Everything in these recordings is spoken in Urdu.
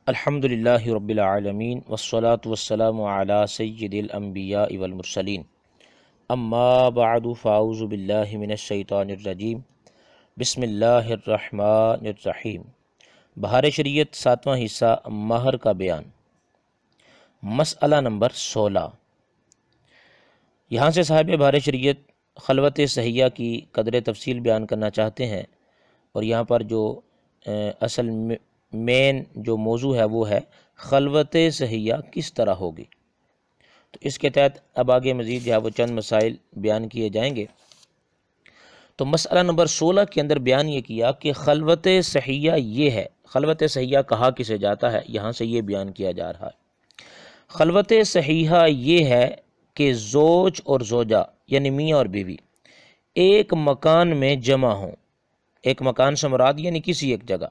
الحمدللہ رب العالمین والصلاة والسلام علی سید الانبیاء والمرسلین اما بعد فاعوذ باللہ من الشیطان الرجیم بسم اللہ الرحمن الرحیم۔ بہار شریعت ساتواں حصہ مہر کا بیان، مسئلہ نمبر 16۔ یہاں سے صاحب بہار شریعت خلوت صحیحہ کی قدر تفصیل بیان کرنا چاہتے ہیں، اور یہاں پر جو اصل مین جو موضوع ہے وہ ہے خلوت صحیحہ کس طرح ہوگی۔ تو اس کے تحت اب آگے مزید جو ہے وہ چند مسائل بیان کیے جائیں گے۔ تو مسئلہ نمبر 16 کے اندر بیان یہ کیا کہ خلوت صحیحہ یہ ہے، خلوت صحیحہ کہا کسے جاتا ہے، یہاں سے یہ بیان کیا جا رہا ہے۔ خلوت صحیحہ یہ ہے کہ زوج اور زوجہ یعنی میاں اور بیوی ایک مکان میں جمع ہوں، ایک مکان سے مراد یعنی کسی ایک جگہ،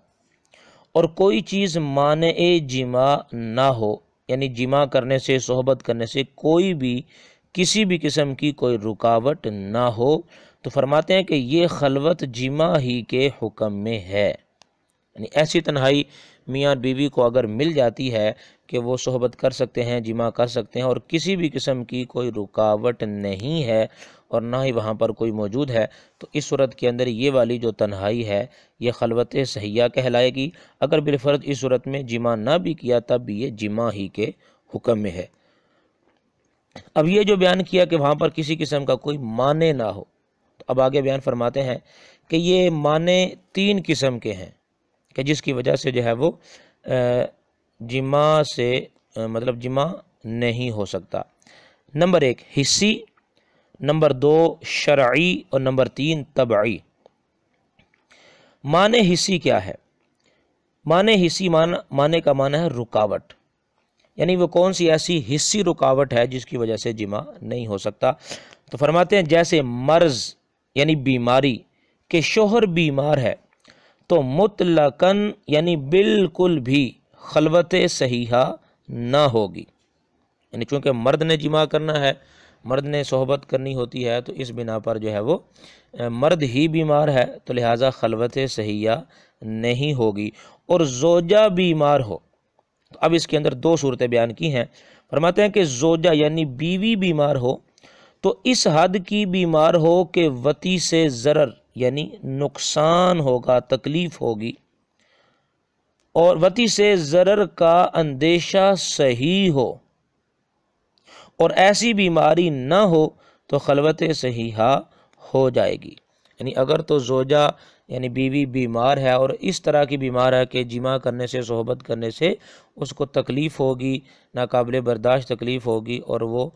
اور کوئی چیز مانع جماع نہ ہو، یعنی جماع کرنے سے، صحبت کرنے سے کوئی بھی کسی بھی قسم کی کوئی رکاوٹ نہ ہو، تو فرماتے ہیں کہ یہ خلوت جماع ہی کے حکم میں ہے۔ یعنی ایسی تنہائی میاں اور بیوی کو اگر مل جاتی ہے کہ وہ صحبت کر سکتے ہیں، جماع کر سکتے ہیں، اور کسی بھی قسم کی کوئی رکاوٹ نہیں ہے اور نہ ہی وہاں پر کوئی موجود ہے، تو اس صورت کے اندر یہ والی جو تنہائی ہے یہ خلوت صحیحہ کہلائے گی۔ اگر بالفرض اس صورت میں جماع نہ بھی کیا تب بھی یہ جماع ہی کے حکم میں ہے۔ اب یہ جو بیان کیا کہ وہاں پر کسی قسم کا کوئی مانع نہ ہو، تو اب آگے بیان فرماتے ہیں کہ یہ مانع 3 قسم کے ہیں کہ جس کی وجہ سے جو ہے وہ جماع سے مطلب جماع نہیں ہو سکتا۔ نمبر 1 حسی، نمبر 2 شرعی، اور نمبر 3 طبعی۔ مانع حسی کیا ہے؟ مانع حسی مانع کا معنی ہے رکاوٹ، یعنی وہ کون سی ایسی حسی رکاوٹ ہے جس کی وجہ سے جماع نہیں ہو سکتا۔ تو فرماتے ہیں جیسے مرض یعنی بیماری، کہ شوہر بیمار ہے تو مطلقاً یعنی بالکل بھی خلوت صحیحہ نہ ہوگی، یعنی چونکہ مرد نے جماع کرنا ہے، مرد نے صحبت کرنی ہوتی ہے، تو اس بنا پر جو ہے وہ مرد ہی بیمار ہے تو لہٰذا خلوت صحیحہ نہیں ہوگی۔ اور زوجہ بیمار ہو، تو اب اس کے اندر 2 صورتیں بیان کی ہیں۔ فرماتے ہیں کہ زوجہ یعنی بیوی بیمار ہو تو اس حد کی بیمار ہو کہ وتی سے ضرر یعنی نقصان ہوگا، تکلیف ہوگی، اور وتی سے ضرر کا اندیشہ صحیح ہو، اور ایسی بیماری نہ ہو تو خلوت صحیحہ ہو جائے گی۔ یعنی اگر تو زوجہ یعنی بیوی بیمار ہے اور اس طرح کی بیمار ہے کہ جماع کرنے سے، صحبت کرنے سے اس کو تکلیف ہوگی، ناقابل برداشت تکلیف ہوگی، اور وہ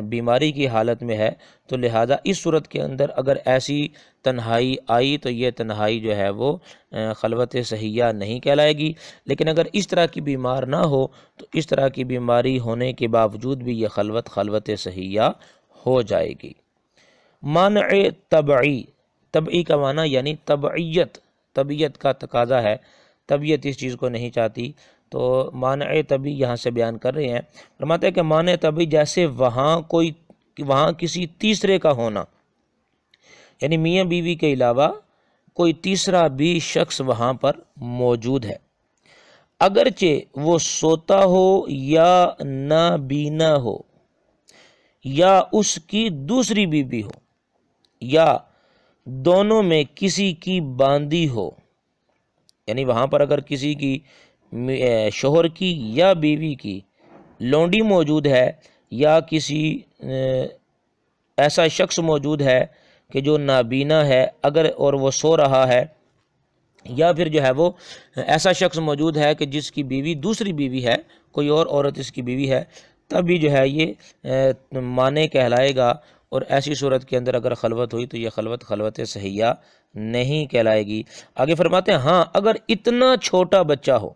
بیماری کی حالت میں ہے، تو لہذا اس صورت کے اندر اگر ایسی تنہائی آئی تو یہ تنہائی جو ہے وہ خلوت صحیحہ نہیں کہلائے گی۔ لیکن اگر اس طرح کی بیمار نہ ہو تو اس طرح کی بیماری ہونے کے باوجود بھی یہ خلوت صحیحہ ہو جائے گی۔ مانع طبعی، طبعی کا معنی یعنی طبعیت، طبیعت کا تقاضا ہے، طبیعت اس چیز کو نہیں چاہتی، تو مانع طبعی یہاں سے بیان کر رہے ہیں۔ فرماتے ہیں کہ مانع طبعی جیسے وہاں کسی تیسرے کا ہونا، یعنی میاں بیوی کے علاوہ کوئی تیسرا بھی شخص وہاں پر موجود ہے، اگرچہ وہ سوتا ہو یا نابینا ہو، یا اس کی دوسری بیوی ہو، یا دونوں میں کسی کی باندی ہو، یعنی وہاں پر اگر کسی کی شوہر کی یا بیوی کی لونڈی موجود ہے، یا کسی ایسا شخص موجود ہے کہ جو نابینا ہے اور وہ سو رہا ہے، یا پھر جو ہے وہ ایسا شخص موجود ہے کہ جس کی بیوی دوسری بیوی ہے، کوئی اور عورت اس کی بیوی ہے، تب بھی جو ہے یہ مانع کہلائے گا۔ اور ایسی صورت کے اندر اگر خلوت ہوئی تو یہ خلوت صحیحہ نہیں کہلائے گی۔ آگے فرماتے ہیں ہاں اگر اتنا چھوٹا بچہ ہو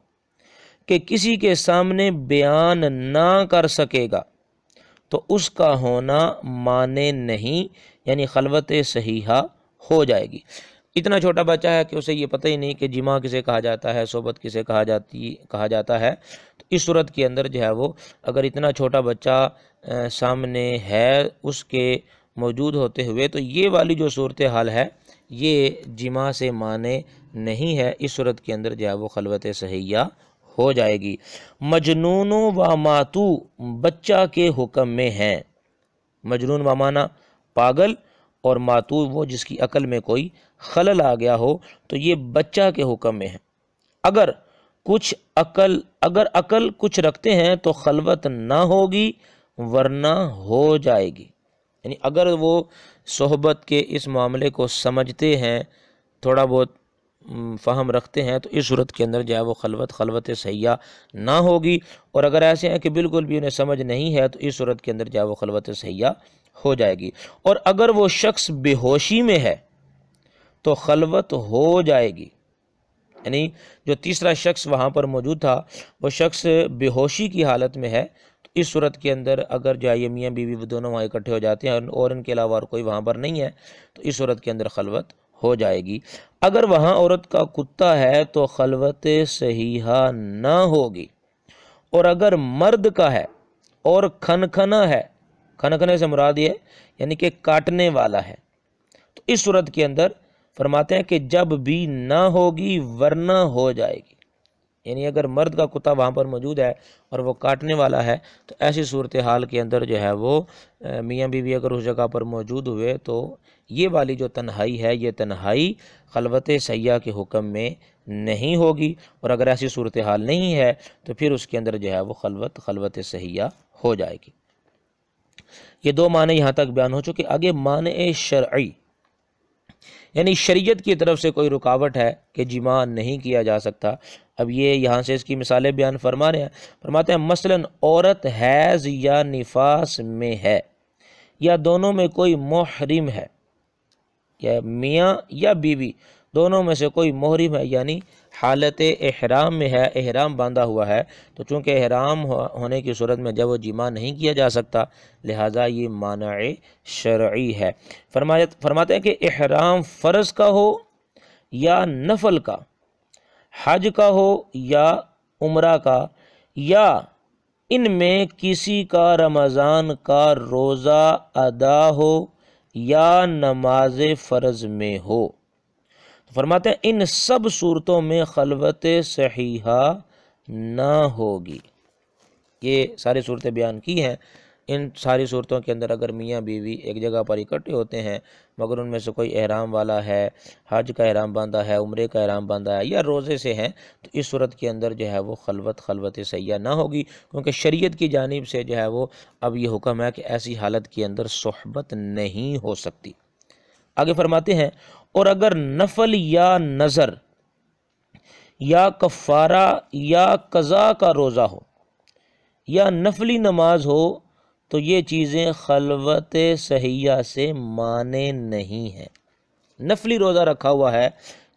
کہ کسی کے سامنے بیان نہ کر سکے گا تو اس کا ہونا مانع نہیں، یعنی خلوت صحیحہ ہو جائے گی۔ اتنا چھوٹا بچہ ہے کہ اسے یہ پتہ ہی نہیں کہ جماع کسے کہا جاتا ہے، صحبت کسے کہا جاتا ہے، تو اس صورت کے اندر جو ہے وہ اگر اتنا چھوٹا بچہ سامنے ہے اس کے موجود ہوتے ہوئے، تو یہ والی جو صورتحال ہے یہ جماع سے مانع نہیں ہے، اس صورت کے اندر جو ہے وہ خلوت صحیحہ ہو جائے گی۔ مجنون و ماتو بچہ کے حکم میں ہیں۔ مجنون و مانا پاگل، اور ماتو وہ جس کی عقل میں کوئی خلل آ گیا ہو، تو یہ بچہ کے حکم میں ہے۔ اگر عقل کچھ رکھتے ہیں تو خلوت نہ ہوگی ورنہ ہو جائے گی۔ یعنی اگر وہ صحبت کے اس معاملے کو سمجھتے ہیں، تھوڑا بہت فہم رکھتے ہیں، تو اس صورت کے اندر جو ہے وہ خلوت صحیحہ نہ ہوگی، اور اگر ایسے ہیں کہ بالکل بھی انہیں سمجھ نہیں ہے تو اس صورت کے اندر جو ہے وہ خلوت صحیحہ ہو جائے گی۔ اور اگر وہ شخص بے ہوشی میں ہے تو خلوت ہو جائے گی۔ یعنی جو تیسرا شخص وہاں پر موجود تھا وہ شخص بے ہوشی کی حالت میں ہے، تو اس صورت کے اندر اگر جو ہے یہ میاں بیوی دونوں وہاں اکٹھے ہو جاتے ہیں اور ان کے علاوہ اور کوئی وہاں پر نہیں ہے، تو اس صورت کے اندر خلوت ہو جائے گی۔ اگر وہاں عورت کا کتا ہے تو خلوت صحیحہ نہ ہوگی، اور اگر مرد کا ہے اور کھنکھنا ہے، کھنکھنے سے مراد یہ یعنی کہ کاٹنے والا ہے، تو اس صورت کے اندر فرماتے ہیں کہ جب بھی نہ ہوگی ورنہ ہو جائے گی۔ یعنی اگر مرد کا کتا وہاں پر موجود ہے اور وہ کاٹنے والا ہے، تو ایسی صورتحال کے اندر جو ہے وہ میاں بیوی اگر اس جگہ پر موجود ہوئے تو یہ والی جو تنہائی ہے، یہ تنہائی خلوت صحیحہ کے حکم میں نہیں ہوگی، اور اگر ایسی صورتحال نہیں ہے تو پھر اس کے اندر جو ہے وہ خلوت صحیحہ ہو جائے گی۔ یہ دو معنی یہاں تک بیان ہو چکے۔ آگے مانع شرعی، یعنی شریعت کی طرف سے کوئی رکاوٹ ہے کہ جماع نہیں کیا جا سکتا۔ اب یہ یہاں سے اس کی مثالیں بیان فرما رہے ہیں۔ فرماتے ہیں مثلا عورت حیض یا نفاس میں ہے، یا دونوں میں کوئی محرم ہے، یا میاں یا بیوی دونوں میں سے کوئی محرم ہے، یعنی حالت احرام میں ہے، احرام باندھا ہوا ہے، تو چونکہ احرام ہونے کی صورت میں جب وہ جماع نہیں کیا جا سکتا، لہٰذا یہ مانع شرعی ہے۔ فرماتے ہیں کہ احرام فرض کا ہو یا نفل کا، حج کا ہو یا عمرہ کا، یا ان میں کسی کا رمضان کا روزہ ادا ہو یا نماز فرض میں ہو، فرماتے ہیں ان سب صورتوں میں خلوت صحیحہ نہ ہوگی۔ یہ ساری صورتیں بیان کی ہیں۔ ان ساری صورتوں کے اندر اگر میاں بیوی ایک جگہ پر اکٹھے ہوتے ہیں مگر ان میں سے کوئی احرام والا ہے، حج کا احرام باندھا ہے، عمرے کا احرام باندھا ہے، یا روزے سے ہیں، تو اس صورت کے اندر جو ہے وہ خلوت صحیحہ نہ ہوگی، کیونکہ شریعت کی جانب سے جو ہے وہ اب یہ حکم ہے کہ ایسی حالت کے اندر صحبت نہیں ہو سکتی۔ آگے فرماتے ہیں اور اگر نفل یا نذر یا کفارہ یا قضا کا روزہ ہو یا نفلی نماز ہو تو یہ چیزیں خلوت صحیحہ سے مانے نہیں ہیں۔ نفلی روزہ رکھا ہوا ہے،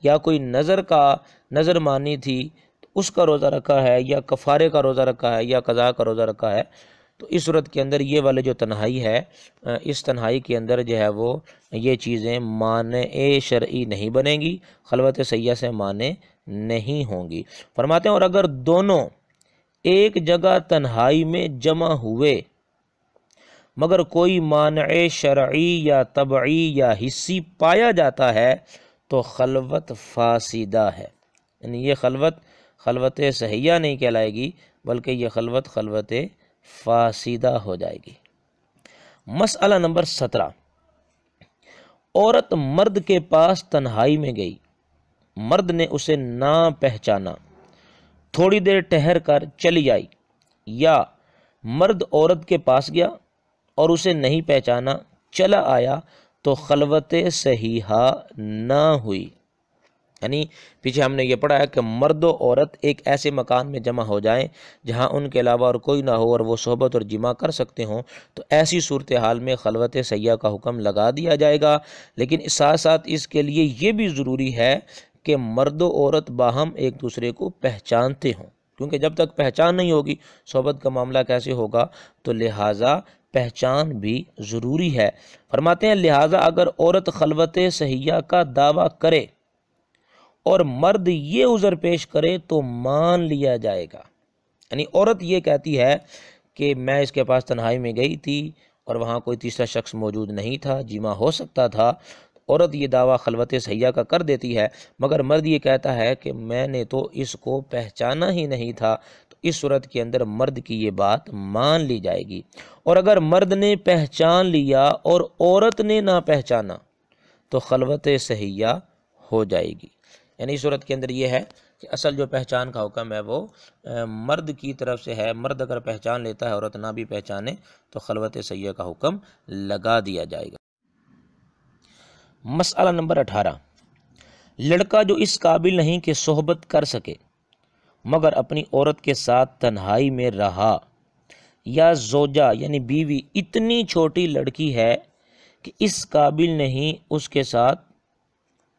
یا کوئی نظر مانی تھی اس کا روزہ رکھا ہے، یا کفارے کا روزہ رکھا ہے، یا قضا کا روزہ رکھا ہے، تو اس صورت کے اندر یہ والے جو تنہائی ہے، اس تنہائی کے اندر جو ہے وہ یہ چیزیں مانع شرعی نہیں بنیں گی، خلوت صحیحہ سے مانع نہیں ہوں گی۔ فرماتے ہیں اور اگر دونوں ایک جگہ تنہائی میں جمع ہوئے مگر کوئی مانع شرعی یا طبعی یا حسی پایا جاتا ہے تو خلوت فاسدہ ہے۔ یعنی یہ خلوت صحیحہ نہیں کہلائے گی، بلکہ یہ خلوت فاسدہ ہو جائے گی۔ مسئلہ نمبر 17، عورت مرد کے پاس تنہائی میں گئی، مرد نے اسے نہ پہچانا، تھوڑی دیر ٹھہر کر چلی آئی، یا مرد عورت کے پاس گیا اور اسے نہیں پہچانا چلا آیا، تو خلوت صحیحہ نہ ہوئی۔ یعنی پیچھے ہم نے یہ پڑھا ہے کہ مرد و عورت ایک ایسے مکان میں جمع ہو جائیں جہاں ان کے علاوہ اور کوئی نہ ہو اور وہ صحبت اور جماع کر سکتے ہوں، تو ایسی صورتحال میں خلوت صحیحہ کا حکم لگا دیا جائے گا، لیکن ساتھ ساتھ اس کے لیے یہ بھی ضروری ہے کہ مرد و عورت باہم ایک دوسرے کو پہچانتے ہوں، کیونکہ جب تک پہچان نہیں ہوگی صحبت کا معاملہ کیسے ہوگا، تو لہٰذا پہچان بھی ضروری ہے۔ فرماتے ہیں لہٰذا اگر عورت خلوت صحیحہ کا دعویٰ کرے اور مرد یہ عذر پیش کرے تو مان لیا جائے گا۔ یعنی عورت یہ کہتی ہے کہ میں اس کے پاس تنہائی میں گئی تھی اور وہاں کوئی تیسرا شخص موجود نہیں تھا، جماع ہو سکتا تھا، عورت یہ دعویٰ خلوت صحیحہ کا کر دیتی ہے مگر مرد یہ کہتا ہے کہ میں نے تو اس کو پہچانا ہی نہیں تھا، تو اس صورت کے اندر مرد کی یہ بات مان لی جائے گی۔ اور اگر مرد نے پہچان لیا اور عورت نے نہ پہچانا تو خلوت صحیحہ ہو جائے گی۔ یعنی اس صورت کے اندر یہ ہے کہ اصل جو پہچان کا حکم ہے وہ مرد کی طرف سے ہے، مرد اگر پہچان لیتا ہے عورت نہ بھی پہچانے تو خلوت صحیحہ کا حکم لگا دیا جائے گا۔ مسئلہ نمبر 18، لڑکا جو اس قابل نہیں کہ صحبت کر سکے مگر اپنی عورت کے ساتھ تنہائی میں رہا، یا زوجہ یعنی بیوی اتنی چھوٹی لڑکی ہے کہ اس قابل نہیں اس کے ساتھ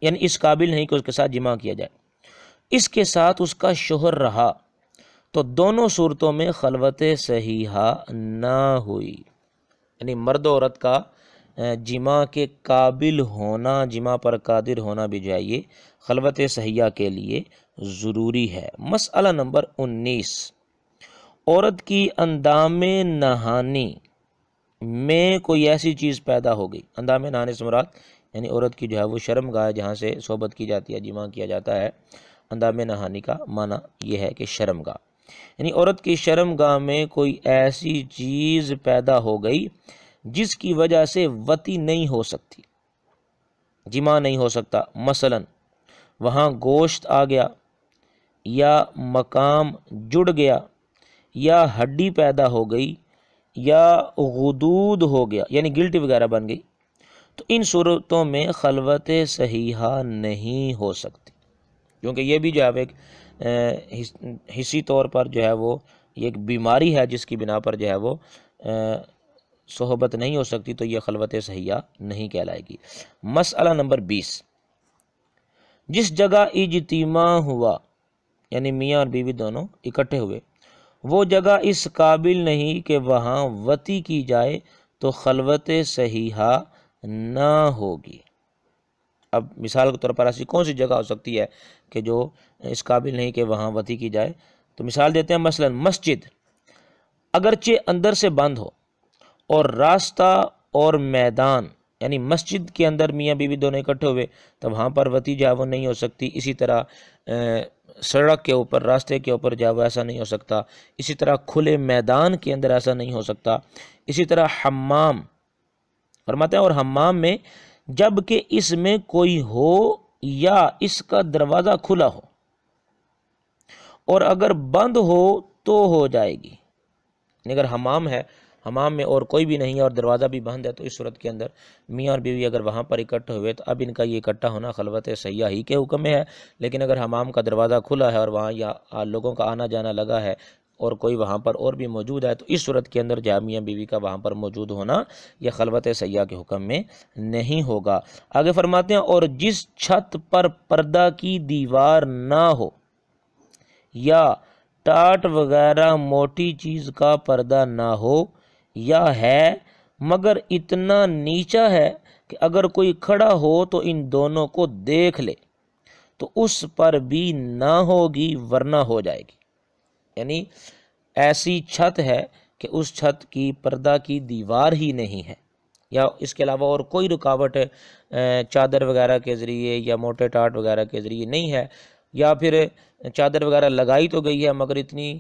یعنی اس قابل نہیں کہ اس کے ساتھ جمع کیا جائے، اس کے ساتھ اس کا شوہر رہا، تو دونوں صورتوں میں خلوت صحیحہ نہ ہوئی۔ یعنی مرد و عورت کا جمع کے قابل ہونا، جمع پر قادر ہونا بھی جو ہے یہ خلوت صحیحہ کے لیے ضروری ہے۔ مسئلہ نمبر 19، عورت کی اندام نہانی میں کوئی ایسی چیز پیدا ہو گئی۔ اندام نہانے سے مراد یعنی عورت کی جو ہے وہ شرم گاہ جہاں سے صحبت کی جاتی ہے، جمع کیا جاتا ہے، اندام نہانی کا معنی یہ ہے کہ شرم گاہ، یعنی عورت کی شرم گاہ میں کوئی ایسی چیز پیدا ہو گئی جس کی وجہ سے وطی نہیں ہو سکتی، جمع نہیں ہو سکتا۔ مثلا وہاں گوشت آ گیا، یا مقام جڑ گیا، یا ہڈی پیدا ہو گئی، یا غدود ہو گیا یعنی گلٹی وغیرہ بن گئی، تو ان صورتوں میں خلوت صحیحہ نہیں ہو سکتی، کیونکہ یہ بھی جو ہے ایک حصی طور پر جو ہے وہ یہ ایک بیماری ہے جس کی بنا پر جو ہے وہ صحبت نہیں ہو سکتی، تو یہ خلوت صحیحہ نہیں کہلائے گی۔ مسئلہ نمبر 20، جس جگہ اجتماع ہوا یعنی میاں اور بیوی دونوں اکٹھے ہوئے، وہ جگہ اس قابل نہیں کہ وہاں وطی کی جائے تو خلوت صحیحہ نہ ہوگی۔ اب مثال کے طور پر ایسی کون سی جگہ ہو سکتی ہے کہ جو اس قابل نہیں کہ وہاں وطی کی جائے؟ تو مثال دیتے ہیں، مثلا مسجد اگرچہ اندر سے بند ہو اور راستہ اور میدان، یعنی مسجد کے اندر میاں بیوی دونوں اکٹھے ہوئے تو وہاں پر وطی جو ہے وہ نہیں ہو سکتی، اسی طرح سڑک کے اوپر، راستے کے اوپر جو ہے وہ ایسا نہیں ہو سکتا، اسی طرح کھلے میدان کے اندر ایسا نہیں ہو سکتا، اسی طرح حمام فرماتے ہیں، اور حمام میں جب کہ اس میں کوئی ہو یا اس کا دروازہ کھلا ہو، اور اگر بند ہو تو ہو جائے گی۔ اگر حمام ہے، حمام میں اور کوئی بھی نہیں ہے اور دروازہ بھی بند ہے، تو اس صورت کے اندر میاں اور بیوی اگر وہاں پر اکٹھے ہوئے تو اب ان کا یہ اکٹھا ہونا خلوت صحیحہ ہی کے حکم میں ہے۔ لیکن اگر حمام کا دروازہ کھلا ہے اور وہاں یا لوگوں کا آنا جانا لگا ہے اور کوئی وہاں پر اور بھی موجود ہے، تو اس صورت کے اندر جو میاں بیوی کا وہاں پر موجود ہونا یہ خلوت صحیحہ کے حکم میں نہیں ہوگا۔ آگے فرماتے ہیں، اور جس چھت پر پردہ کی دیوار نہ ہو یا ٹاٹ وغیرہ موٹی چیز کا پردہ نہ ہو، یا ہے مگر اتنا نیچا ہے کہ اگر کوئی کھڑا ہو تو ان دونوں کو دیکھ لے تو اس پر بھی نہ ہوگی ورنہ ہو جائے گی۔ یعنی ایسی چھت ہے کہ اس چھت کی پردہ کی دیوار ہی نہیں ہے، یا اس کے علاوہ اور کوئی رکاوٹ چادر وغیرہ کے ذریعے یا موٹے ٹاٹ وغیرہ کے ذریعے نہیں ہے، یا پھر چادر وغیرہ لگائی تو گئی ہے مگر اتنی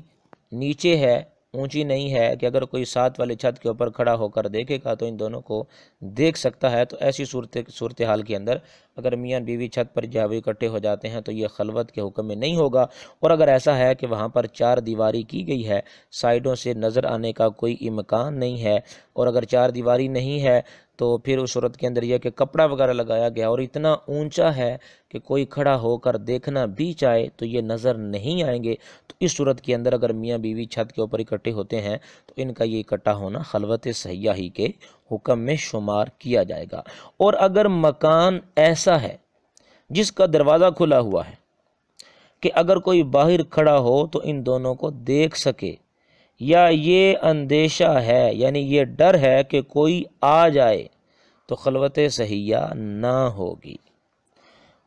نیچے ہے، اونچی نہیں ہے کہ اگر کوئی ساتھ والے چھت کے اوپر کھڑا ہو کر دیکھے گا تو ان دونوں کو دیکھ سکتا ہے، تو ایسی صورتحال کے اندر اگر میاں بیوی چھت پر جب اکٹھے ہو جاتے ہیں تو یہ خلوت کے حکم میں نہیں ہوگا۔ اور اگر ایسا ہے کہ وہاں پر چار دیواری کی گئی ہے، سائیڈوں سے نظر آنے کا کوئی امکان نہیں ہے، اور اگر چار دیواری نہیں ہے تو پھر اس صورت کے اندر یہ کہ کپڑا وغیرہ لگایا گیا اور اتنا اونچا ہے کہ کوئی کھڑا ہو کر دیکھنا بھی چاہے تو یہ نظر نہیں آئیں گے، تو اس صورت کے اندر اگر میاں بیوی چھت کے اوپر اکٹھے ہوتے ہیں تو ان کا یہ اکٹھا ہونا خلوت صحیحہ ہی کے حکم میں شمار کیا جائے گا۔ اور اگر مکان ایسا ہے جس کا دروازہ کھلا ہوا ہے کہ اگر کوئی باہر کھڑا ہو تو ان دونوں کو دیکھ سکے، یا یہ اندیشہ ہے یعنی یہ ڈر ہے کہ کوئی آ جائے، تو خلوت صحیحہ نہ ہوگی۔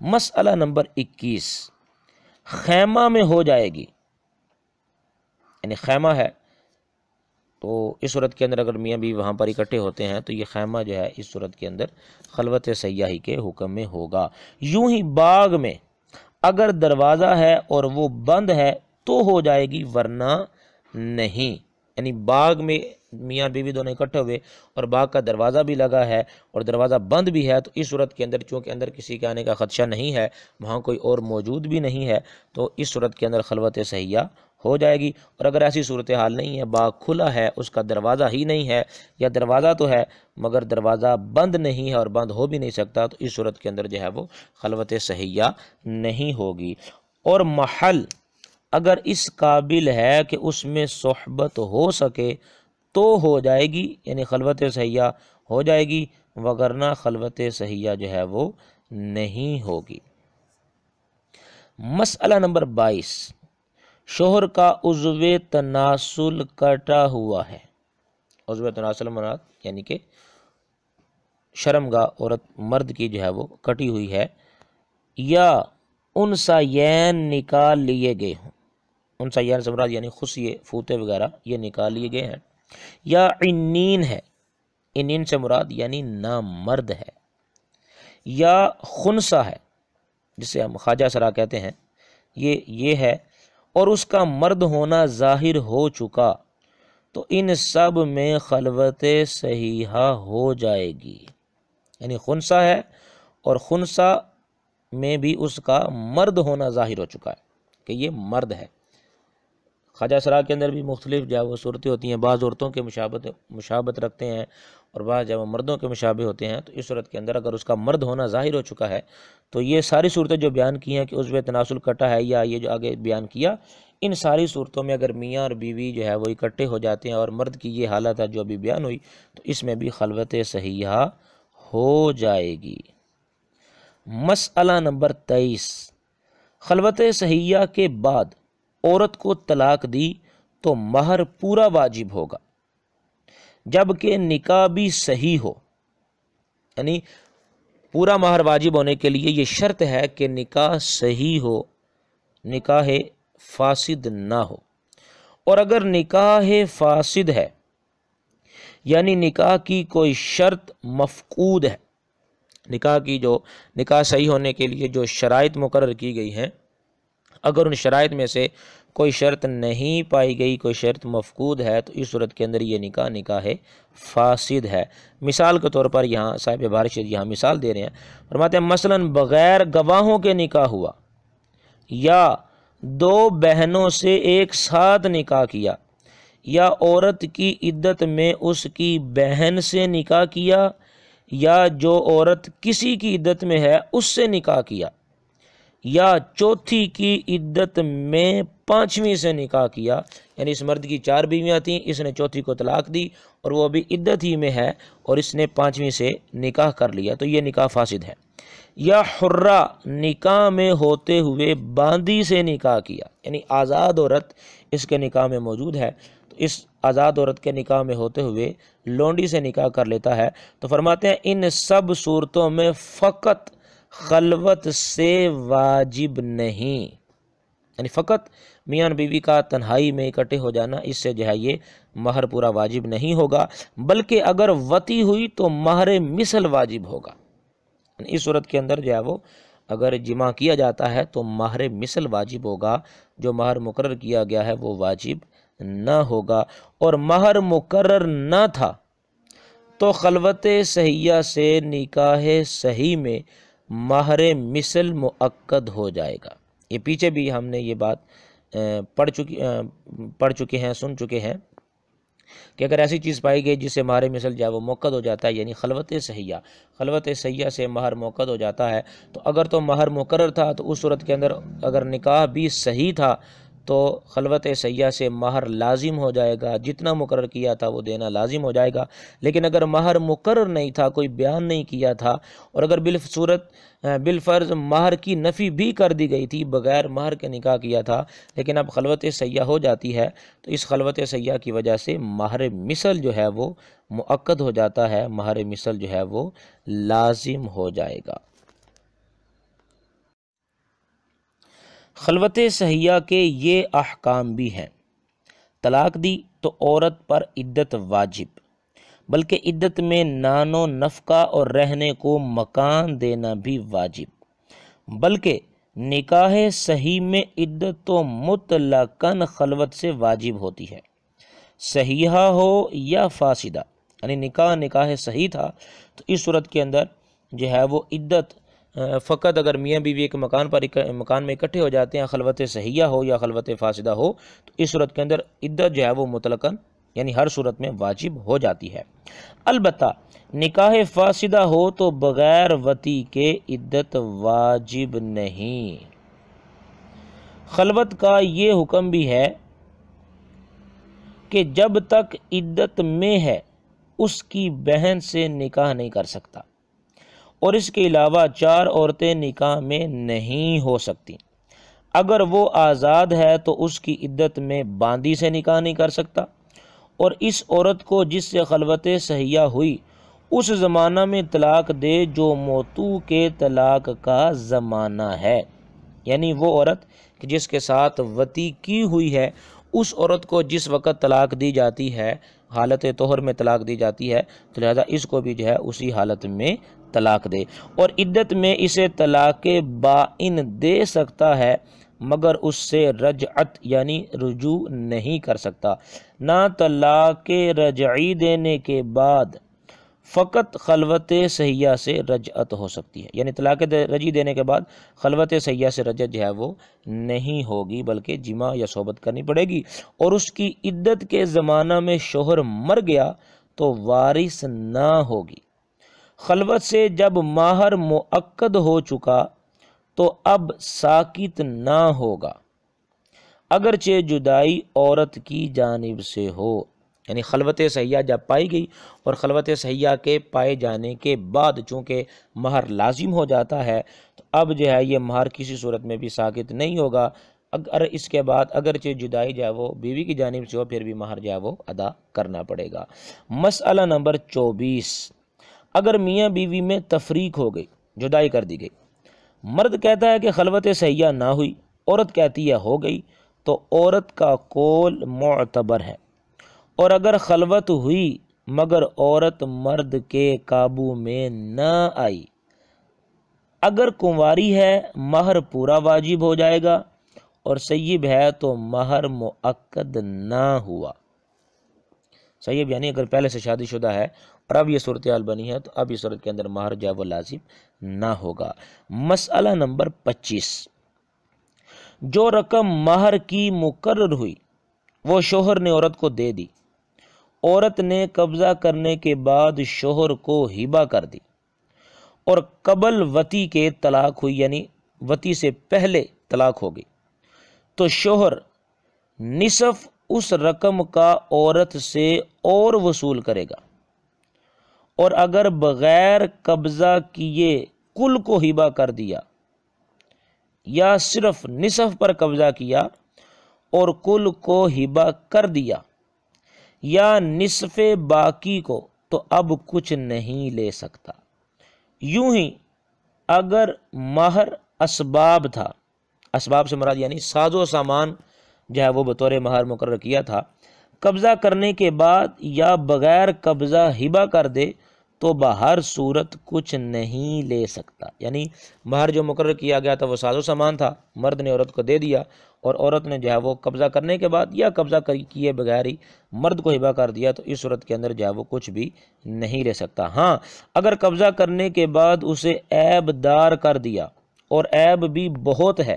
مسئلہ نمبر 21، خیمہ میں ہو جائے گی، یعنی خیمہ ہے تو اس صورت کے اندر اگر میاں بیوی وہاں پر اکٹھے ہوتے ہیں تو یہ خیمہ جو ہے اس صورت کے اندر خلوت سیاحی کے حکم میں ہوگا۔ یوں ہی باغ میں اگر دروازہ ہے اور وہ بند ہے تو ہو جائے گی، ورنہ نہیں۔ یعنی باغ میں میاں بیوی دونوں اکٹھے ہوئے اور باغ کا دروازہ بھی لگا ہے اور دروازہ بند بھی ہے، تو اس صورت کے اندر چونکہ اندر کسی کے آنے کا خدشہ نہیں ہے، وہاں کوئی اور موجود بھی نہیں ہے، تو اس صورت کے اندر خلوت سیاح ہو جائے گی۔ اور اگر ایسی صورتحال نہیں ہے، باغ کھلا ہے، اس کا دروازہ ہی نہیں ہے، یا دروازہ تو ہے مگر دروازہ بند نہیں ہے اور بند ہو بھی نہیں سکتا، تو اس صورت کے اندر جو ہے وہ خلوت سیاح نہیں ہوگی۔ اور محل اگر اس قابل ہے کہ اس میں صحبت ہو سکے تو ہو جائے گی، یعنی خلوت سیاح ہو جائے گی، وگرنہ خلوت سیاح جو ہے وہ نہیں ہوگی۔ مسئلہ نمبر 22، شوہر کا عضو تناسل کٹا ہوا ہے۔ عضو تناسل مراد یعنی کہ شرمگاہ عورت مرد کی جو ہے وہ کٹی ہوئی ہے، یا انثیین نکال لیے گئے ہوں، انثیین سے مراد یعنی خصیے فوتے وغیرہ یہ نکال لیے گئے ہیں، یا عنین ہے، عنین سے مراد یعنی نامرد ہے، یا خنثی ہے جسے ہم خواجہ سرا کہتے ہیں، یہ ہے، اور اس کا مرد ہونا ظاہر ہو چکا، تو ان سب میں خلوت صحیحہ ہو جائے گی۔ یعنی خنثی ہے اور خنثی میں بھی اس کا مرد ہونا ظاہر ہو چکا ہے کہ یہ مرد ہے۔ خواجہ سرا کے اندر بھی مختلف جو ہے وہ صورتیں ہوتی ہیں، بعض عورتوں کے مشابہت رکھتے ہیں اور بعض جب مردوں کے مشابہ ہوتے ہیں، تو اس صورت کے اندر اگر اس کا مرد ہونا ظاہر ہو چکا ہے تو یہ ساری صورتیں جو بیان کی ہیں کہ عضو تناسل کٹا ہے یا یہ جو آگے بیان کیا، ان ساری صورتوں میں اگر میاں اور بیوی جو ہے وہ اکٹھے ہو جاتے ہیں اور مرد کی یہ حالت ہے جو ابھی بیان ہوئی، تو اس میں بھی خلوت صحیحہ ہو جائے گی۔ مسئلہ نمبر 23، خلوت صحیحہ کے بعد عورت کو طلاق دی تو مہر پورا واجب ہوگا، جبکہ نکاح بھی صحیح ہو۔ یعنی پورا مہر واجب ہونے کے لیے یہ شرط ہے کہ نکاح صحیح ہو، نکاح فاسد نہ ہو۔ اور اگر نکاح فاسد ہے یعنی نکاح کی کوئی شرط مفقود ہے، نکاح صحیح ہونے کے لیے جو شرائط مقرر کی گئی ہیں، اگر ان شرائط میں سے کوئی شرط نہیں پائی گئی، کوئی شرط مفقود ہے، تو اس صورت کے اندر یہ نکاح فاسد ہے۔ مثال کے طور پر یہاں صاحب بارش یہاں مثال دے رہے ہیں، فرماتے ہیں مثلاً بغیر گواہوں کے نکاح ہوا، یا دو بہنوں سے ایک ساتھ نکاح کیا، یا عورت کی عدت میں اس کی بہن سے نکاح کیا، یا جو عورت کسی کی عدت میں ہے اس سے نکاح کیا، یا چوتھی کی عدت میں پانچویں سے نکاح کیا۔ یعنی اس مرد کی 4 بیویاں تھیں، اس نے چوتھی کو طلاق دی اور وہ ابھی عدت ہی میں ہے اور اس نے پانچویں سے نکاح کر لیا، تو یہ نکاح فاسد ہے۔ یا حرہ نکاح میں ہوتے ہوئے باندی سے نکاح کیا، یعنی آزاد عورت اس کے نکاح میں موجود ہے، تو اس آزاد عورت کے نکاح میں ہوتے ہوئے لونڈی سے نکاح کر لیتا ہے، تو فرماتے ہیں ان سب صورتوں میں فقط خلوت سے واجب نہیں، یعنی فقط میاں بیوی کا تنہائی میں اکٹھے ہو جانا، اس سے جو ہے یہ مہر پورا واجب نہیں ہوگا، بلکہ اگر وطی ہوئی تو مہر مثل واجب ہوگا۔ اس صورت کے اندر جو ہے وہ اگر جمع کیا جاتا ہے تو مہر مثل واجب ہوگا، جو مہر مقرر کیا گیا ہے وہ واجب نہ ہوگا۔ اور مہر مقرر نہ تھا تو خلوت صحیحہ سے نکاح صحیح میں مہر مثل مؤکد ہو جائے گا۔ یہ پیچھے بھی ہم نے یہ بات پڑھ چکے ہیں، سن چکے ہیں کہ اگر ایسی چیز پائی گئی جس سے مہر مثل جو ہے وہ مؤکد ہو جاتا ہے، یعنی خلوت صحیحہ سے مہر مؤکد ہو جاتا ہے، تو اگر تو مہر مقرر تھا تو اس صورت کے اندر اگر نکاح بھی صحیح تھا تو خلوت صحیحہ سے مہر لازم ہو جائے گا، جتنا مقرر کیا تھا وہ دینا لازم ہو جائے گا۔ لیکن اگر مہر مقرر نہیں تھا، کوئی بیان نہیں کیا تھا، اور اگر بالفرض مہر کی نفی بھی کر دی گئی تھی، بغیر مہر کے نکاح کیا تھا، لیکن اب خلوت صحیحہ ہو جاتی ہے، تو اس خلوت صحیحہ کی وجہ سے مہر مثل جو ہے وہ مؤکد ہو جاتا ہے، مہر مثل جو ہے وہ لازم ہو جائے گا۔ خلوت صحیحہ کے یہ احکام بھی ہیں، طلاق دی تو عورت پر عدت واجب، بلکہ عدت میں نان و نفقہ اور رہنے کو مکان دینا بھی واجب، بلکہ نکاح صحیح میں عدت تو مطلقاً خلوت سے واجب ہوتی ہے، صحیحہ ہو یا فاسدہ۔ یعنی نکاح صحیح تھا تو اس صورت کے اندر جو ہے وہ عدت فقط اگر میاں بیوی ایک مکان میں اکٹھے ہو جاتے ہیں، خلوت صحیحہ ہو یا خلوت فاسدہ ہو، تو اس صورت کے اندر عدت جو ہے وہ مطلقاً یعنی ہر صورت میں واجب ہو جاتی ہے۔ البتہ نکاح فاسدہ ہو تو بغیر وطی کے عدت واجب نہیں۔ خلوت کا یہ حکم بھی ہے کہ جب تک عدت میں ہے اس کی بہن سے نکاح نہیں کر سکتا، اور اس کے علاوہ 4 عورتیں نکاح میں نہیں ہو سکتی۔ اگر وہ آزاد ہے تو اس کی عدت میں باندی سے نکاح نہیں کر سکتا، اور اس عورت کو جس سے خلوت صحیحہ ہوئی اس زمانہ میں طلاق دے جو موتو کے طلاق کا زمانہ ہے، یعنی وہ عورت جس کے ساتھ وطی کی ہوئی ہے اس عورت کو جس وقت طلاق دی جاتی ہے، حالت طہر میں طلاق دی جاتی ہے، تو لہذا اس کو بھی جو ہے اسی حالت میں طلاق دے، اور عدت میں اسے طلاق بائن دے سکتا ہے مگر اس سے رجعت یعنی رجوع نہیں کر سکتا۔ نہ طلاق رجعی دینے کے بعد فقط خلوت صحیحہ سے رجعت ہو سکتی ہے، یعنی طلاق رجعی دینے کے بعد خلوت صحیحہ سے رجعت جو ہے وہ نہیں ہوگی، بلکہ جماع یا صحبت کرنی پڑے گی، اور اس کی عدت کے زمانہ میں شوہر مر گیا تو وارث نہ ہوگی۔ خلوت سے جب مہر مؤکد ہو چکا تو اب ساکت نہ ہوگا، اگرچہ جدائی عورت کی جانب سے ہو۔ یعنی خلوت صحیحہ جب پائی گئی اور خلوت صحیحہ کے پائے جانے کے بعد چونکہ مہر لازم ہو جاتا ہے تو اب جو ہے یہ مہر کسی صورت میں بھی ساکت نہیں ہوگا، اگر اس کے بعد اگرچہ جدائی جو ہے وہ بیوی کی جانب سے ہو پھر بھی مہر جو ہے وہ ادا کرنا پڑے گا۔ مسئلہ نمبر 24، اگر میاں بیوی میں تفریق ہو گئی، جدائی کر دی گئی، مرد کہتا ہے کہ خلوت صحیحہ نہ ہوئی، عورت کہتی ہے ہو گئی، تو عورت کا قول معتبر ہے، اور اگر خلوت ہوئی مگر عورت مرد کے قابو میں نہ آئی، اگر کنواری ہے مہر پورا واجب ہو جائے گا، اور سیب ہے تو مہر مؤکد نہ ہوا۔ سیب یعنی اگر پہلے سے شادی شدہ ہے اور اب یہ صورتحال بنی ہے تو اب اس صورت کے اندر مہر جو ہے وہ لازم نہ ہوگا۔ مسئلہ نمبر 25، جو رقم مہر کی مقرر ہوئی وہ شوہر نے عورت کو دے دی، عورت نے قبضہ کرنے کے بعد شوہر کو ہبہ کر دی، اور قبل وطی کے طلاق ہوئی یعنی وطی سے پہلے طلاق ہو گئی، تو شوہر نصف اس رقم کا عورت سے اور وصول کرے گا، اور اگر بغیر قبضہ کیے کل کو ہبہ کر دیا یا صرف نصف پر قبضہ کیا اور کل کو ہبہ کر دیا یا نصف باقی کو، تو اب کچھ نہیں لے سکتا۔ یوں ہی اگر مہر اسباب تھا، اسباب سے مراد یعنی ساز و سامان جو ہے وہ بطور مہر مقرر کیا تھا، قبضہ کرنے کے بعد یا بغیر قبضہ ہبہ کر دے تو بہر صورت کچھ نہیں لے سکتا۔ یعنی مہر جو مقرر کیا گیا تھا وہ ساز و سامان تھا، مرد نے عورت کو دے دیا، اور عورت نے جو ہے وہ قبضہ کرنے کے بعد یا قبضہ کیے بغیر ہی مرد کو ہبہ کر دیا، تو اس صورت کے اندر جو ہے وہ کچھ بھی نہیں لے سکتا۔ ہاں اگر قبضہ کرنے کے بعد اسے عیب دار کر دیا اور عیب بھی بہت ہے،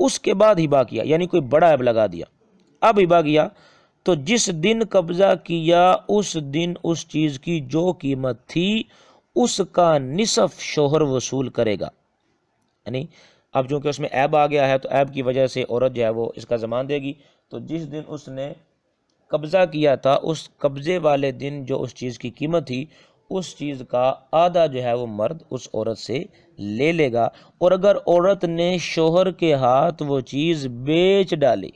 اس کے بعد ہبہ کیا یعنی کوئی بڑا عیب لگا دیا، اب ہبہ کیا، تو جس دن قبضہ کیا اس دن اس چیز کی جو قیمت تھی اس کا نصف شوہر وصول کرے گا۔ یعنی اب چونکہ اس میں عیب آ گیا ہے تو عیب کی وجہ سے عورت جو ہے وہ اس کا ضمان دے گی، تو جس دن اس نے قبضہ کیا تھا اس قبضے والے دن جو اس چیز کی قیمت تھی اس چیز کا آدھا جو ہے وہ مرد اس عورت سے لے لے گا، اور اگر عورت نے شوہر کے ہاتھ وہ چیز بیچ ڈالی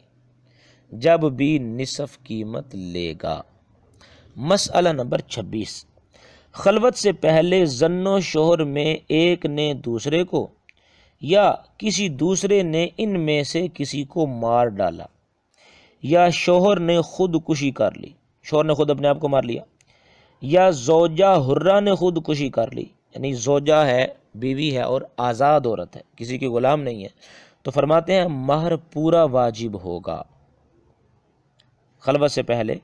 جب بھی نصف قیمت لے گا۔ مسئلہ نمبر 26، خلوت سے پہلے زن و شوہر میں ایک نے دوسرے کو یا کسی دوسرے نے ان میں سے کسی کو مار ڈالا، یا شوہر نے خودکشی کر لی، شوہر نے خود اپنے آپ کو مار لیا، یا زوجہ حرہ نے خودکشی کر لی، یعنی زوجہ ہے، بیوی ہے اور آزاد عورت ہے، کسی کی غلام نہیں ہے، تو فرماتے ہیں مہر پورا واجب ہوگا۔ خلوت سے پہلے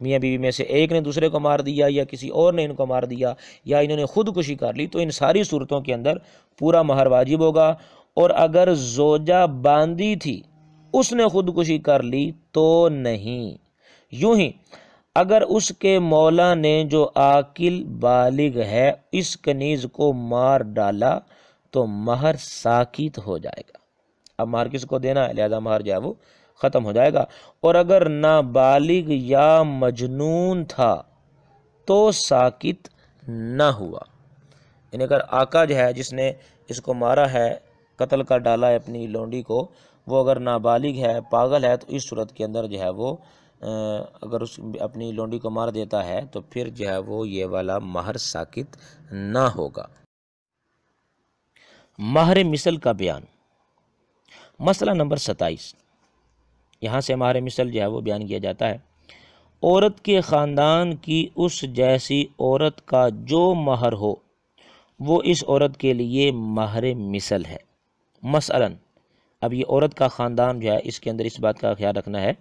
میاں بیوی میں سے ایک نے دوسرے کو مار دیا یا کسی اور نے ان کو مار دیا یا انہوں نے خودکشی کر لی، تو ان ساری صورتوں کے اندر پورا مہر واجب ہوگا۔ اور اگر زوجہ باندی تھی، اس نے خودکشی کر لی تو نہیں۔ یوں ہی اگر اس کے مولا نے جو عاقل بالغ ہے اس کنیز کو مار ڈالا تو مہر ساکت ہو جائے گا۔ اب مہر کس کو دینا ہے، لہذا مہر جو ہے وہ ختم ہو جائے گا۔ اور اگر نابالغ یا مجنون تھا تو ساکت نہ ہوا، یعنی اگر آقا جو ہے جس نے اس کو مارا ہے، قتل کر ڈالا ہے اپنی لونڈی کو، وہ اگر نابالغ ہے، پاگل ہے، تو اس صورت کے اندر جو ہے وہ اگر اس اپنی لونڈی کو مار دیتا ہے تو پھر جو ہے وہ یہ والا مہر ساکت نہ ہوگا۔ مہر مثل کا بیان، مسئلہ نمبر 27، یہاں سے مہر مثل جو ہے وہ بیان کیا جاتا ہے۔ عورت کے خاندان کی اس جیسی عورت کا جو مہر ہو وہ اس عورت کے لیے مہر مثل ہے۔ مثلاً اب یہ عورت کا خاندان جو ہے، اس کے اندر اس بات کا خیال رکھنا ہے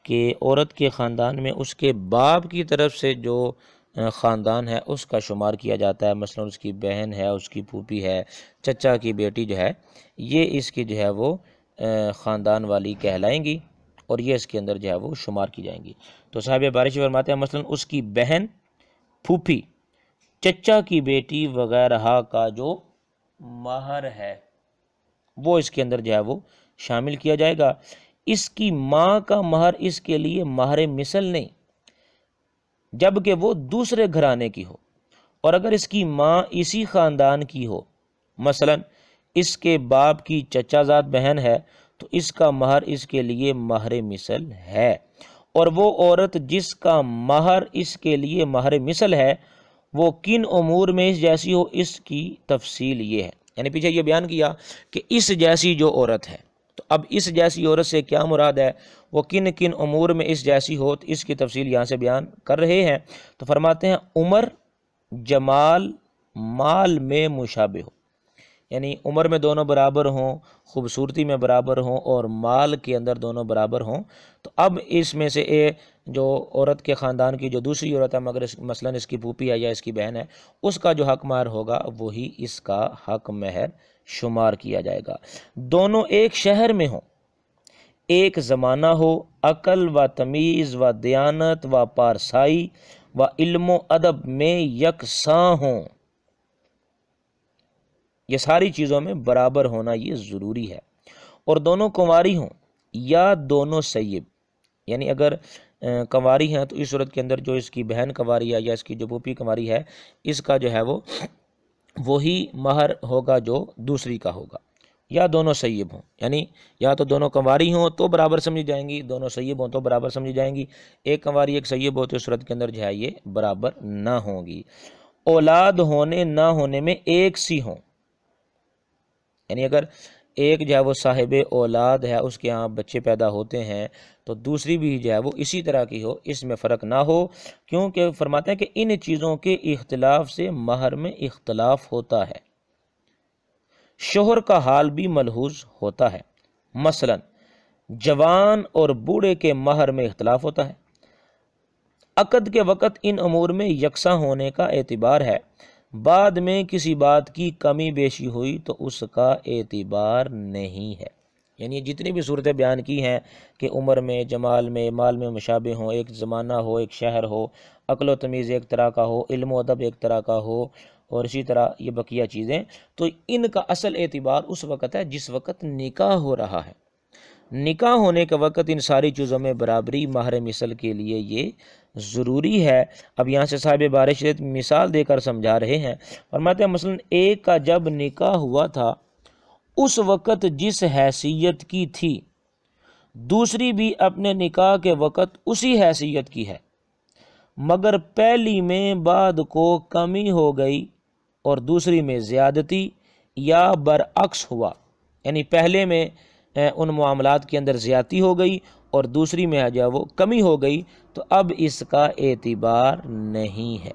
کہ عورت کے خاندان میں اس کے باپ کی طرف سے جو خاندان ہے اس کا شمار کیا جاتا ہے، مثلا اس کی بہن ہے، اس کی پھوپھی ہے، چچا کی بیٹی جو ہے، یہ اس کی جو ہے وہ خاندان والی کہلائیں گی اور یہ اس کے اندر جو ہے وہ شمار کی جائیں گی۔ تو صاحب بارشی فرماتے ہیں مثلا اس کی بہن، پھوپھی، چچا کی بیٹی وغیرہ کا جو مہر ہے وہ اس کے اندر جو ہے وہ شامل کیا جائے گا۔ اس کی ماں کا مہر اس کے لیے مہر مثل نہیں، جبکہ وہ دوسرے گھرانے کی ہو، اور اگر اس کی ماں اسی خاندان کی ہو، مثلا اس کے باپ کی چچا زاد بہن ہے، تو اس کا مہر اس کے لیے مہر مثل ہے۔ اور وہ عورت جس کا مہر اس کے لیے مہر مثل ہے وہ کن امور میں اس جیسی ہو، اس کی تفصیل یہ ہے، یعنی پیچھے یہ بیان کیا کہ اس جیسی جو عورت ہے، تو اب اس جیسی عورت سے کیا مراد ہے، وہ کن کن امور میں اس جیسی ہو، تو اس کی تفصیل یہاں سے بیان کر رہے ہیں۔ تو فرماتے ہیں عمر، جمال، مال میں مشابہ ہو، یعنی عمر میں دونوں برابر ہوں، خوبصورتی میں برابر ہوں اور مال کے اندر دونوں برابر ہوں۔ تو اب اس میں سے جو عورت کے خاندان کی جو دوسری عورت ہے مگر مثلا اس کی پھوپھی ہے یا اس کی بہن ہے، اس کا جو حق مہر ہوگا وہی اس کا حق مہر شمار کیا جائے گا۔ دونوں ایک شہر میں ہوں، ایک زمانہ ہو، عقل و تمیز و دیانت و پارسائی و علم و ادب میں یکساں ہوں، یہ ساری چیزوں میں برابر ہونا یہ ضروری ہے۔ اور دونوں کنواری ہوں یا دونوں سیب، یعنی اگر کنواری ہیں تو اس صورت کے اندر جو اس کی بہن کنواری ہے یا اس کی جو پھوپھی کنواری ہے، اس کا جو ہے وہ وہی مہر ہوگا جو دوسری کا ہوگا، یا دونوں سیب ہوں، یعنی یا تو دونوں کنواری ہوں تو برابر سمجھی جائیں گی، دونوں سیب ہوں تو برابر سمجھی جائیں گی، ایک کنواری ایک سیب ہو تو اس صورت کے اندر جو ہے یہ برابر نہ ہوں گی۔ اولاد ہونے نہ ہونے میں ایک سی ہوں، یعنی اگر ایک جو ہے وہ صاحب اولاد ہے، اس کے ہاں بچے پیدا ہوتے ہیں، تو دوسری بھی جو ہے وہ اسی طرح کی ہو، اس میں فرق نہ ہو، کیونکہ فرماتے ہیں کہ ان چیزوں کے اختلاف سے مہر میں اختلاف ہوتا ہے۔ شوہر کا حال بھی ملحوظ ہوتا ہے، مثلا جوان اور بوڑھے کے مہر میں اختلاف ہوتا ہے۔ عقد کے وقت ان امور میں یکساں ہونے کا اعتبار ہے، بعد میں کسی بات کی کمی بیشی ہوئی تو اس کا اعتبار نہیں ہے، یعنی جتنی بھی صورتیں بیان کی ہیں کہ عمر میں، جمال میں، مال میں مشابہ ہوں، ایک زمانہ ہو، ایک شہر ہو، عقل و تمیز ایک طرح کا ہو، علم و ادب ایک طرح کا ہو، اور اسی طرح یہ بقیہ چیزیں، تو ان کا اصل اعتبار اس وقت ہے جس وقت نکاح ہو رہا ہے۔ نکاح ہونے کے وقت ان ساری چیزوں میں برابری مہر مثل کے لیے یہ ضروری ہے۔ اب یہاں سے صاحب بارش مثال دے کر سمجھا رہے ہیں، فرماتے ہیں مثلا ایک کا جب نکاح ہوا تھا اس وقت جس حیثیت کی تھی، دوسری بھی اپنے نکاح کے وقت اسی حیثیت کی ہے، مگر پہلی میں بعد کو کمی ہو گئی اور دوسری میں زیادتی، یا برعکس ہوا، یعنی پہلے میں ان معاملات کے اندر زیادتی ہو گئی اور دوسری میں جو ہے وہ کمی ہو گئی تو اب اس کا اعتبار نہیں ہے۔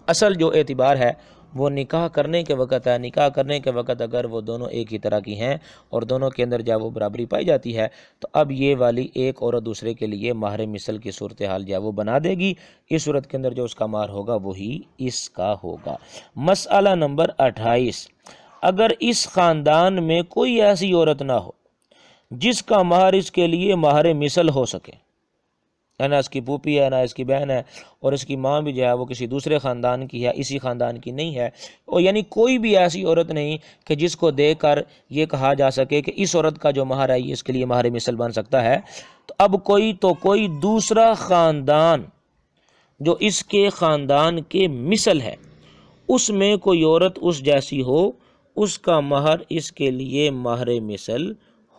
اصل جو اعتبار ہے وہ نکاح کرنے کے وقت ہے۔ نکاح کرنے کے وقت اگر وہ دونوں ایک ہی طرح کی ہیں اور دونوں کے اندر جو وہ برابری پائی جاتی ہے تو اب یہ والی ایک عورت دوسرے کے لیے مہر مثل کی صورتحال جو وہ بنا دے گی۔ اس صورت کے اندر جو اس کا مہر ہوگا وہی اس کا ہوگا۔ مسئلہ نمبر 28، اگر اس خاندان میں کوئی ایسی عورت نہ ہو جس کا مہر اس کے لیے مہر مثل ہو سکے، نہ اس کی پھوپھی ہے نہ اس کی بہن ہے، اور اس کی ماں بھی جو ہے وہ کسی دوسرے خاندان کی ہے، اسی خاندان کی نہیں ہے، اور یعنی کوئی بھی ایسی عورت نہیں کہ جس کو دیکھ کر یہ کہا جا سکے کہ اس عورت کا جو مہر ہے یہ اس کے لیے مہر مثل بن سکتا ہے، تو اب کوئی دوسرا خاندان جو اس کے خاندان کے مثل ہے اس میں کوئی عورت اس جیسی ہو، اس کا مہر اس کے لیے مہر مثل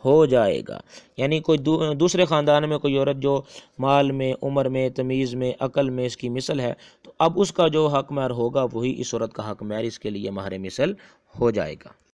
ہو جائے گا۔ یعنی کوئی دوسرے خاندان میں کوئی عورت جو مال میں، عمر میں، تمیز میں، عقل میں اس کی مثل ہے تو اب اس کا جو حق مہر ہوگا وہی اس عورت کا حق مہر اس کے لیے مہر مثل ہو جائے گا۔